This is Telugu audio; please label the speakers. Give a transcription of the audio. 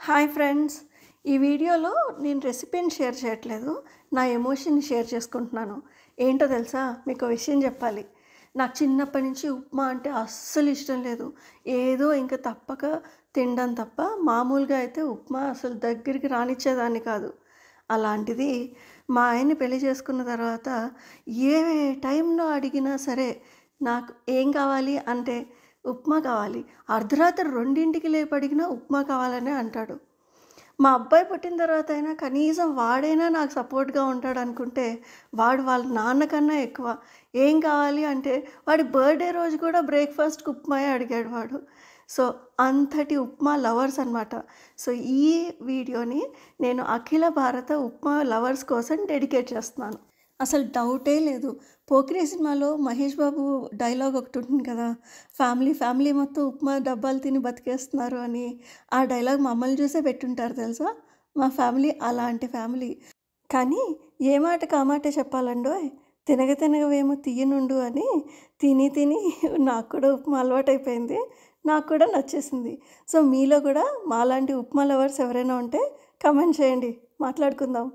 Speaker 1: హాయ్ ఫ్రెండ్స్, ఈ వీడియోలో నేను రెసిపీని షేర్ చేయట్లేదు, నా ఎమోషన్ని షేర్ చేసుకుంటున్నాను. ఏంటో తెలుసా, మీకు విషయం చెప్పాలి. నాకు చిన్నప్పటి నుంచి ఉప్మా అంటే అస్సలు ఇష్టం లేదు. ఏదో ఇంకా తప్పక తినడం తప్ప మామూలుగా అయితే ఉప్మా అసలు దగ్గరికి రానిచ్చేదాన్ని కాదు. అలాంటిది మా ఆయన్ని పెళ్లి చేసుకున్న తర్వాత ఏ టైంలో అడిగినా సరే నాకు ఏం కావాలి అంటే ఉప్మా కావాలి. అర్ధరాత్రి 2కి లేపి అడిగినా ఉప్మా కావాలనే అంటాడు. మా అబ్బాయి పుట్టిన తర్వాత అయినా కనీసం వాడైనా నాకు సపోర్ట్‌గా ఉంటాడనుకుంటే, వాడు వాళ్ళ నాన్న కన్నా ఎక్కువ. ఏం కావాలి అంటే వాడి బర్త్‌డే రోజు కూడా బ్రేక్‌ఫాస్ట్‌కి ఉప్మాయే అడిగాడు వాడు. సో, అంతటి ఉప్మా లవర్స్ అనమాట. సో, ఈ వీడియోని నేను అఖిల భారత ఉప్మా లవర్స్ కోసం డెడికేట్ చేస్తున్నాను. అసలు డౌటే లేదు. 'పోకిరి' సినిమాలో మహేష్ బాబు డైలాగ్ ఒకటి ఉంటుంది కదా! ఫ్యామిలీ మొత్తం ఉప్మా డబ్బాలు తిని బతికేస్తున్నారు అని. ఆ డైలాగ్ మమ్మల్ని చూసే పెట్టుంటారు తెలుసా! మా ఫ్యామిలీ అలాంటి ఫ్యామిలీ. కానీ ఏ మాటకి ఆ మాటే చెప్పాలండోయ్! తినగవేమో తియ్యనుండు అని తిని నాకు కూడా ఉప్మా అలవాటైపోయింది. నాకు కూడా నచ్చేసింది. సో, మీలో కూడా మాలాంటి ఉప్మా లవర్స్ ఎవరైనా ఉంటే కామెంట్ చేయండి. మాట్లాడుకుందాం.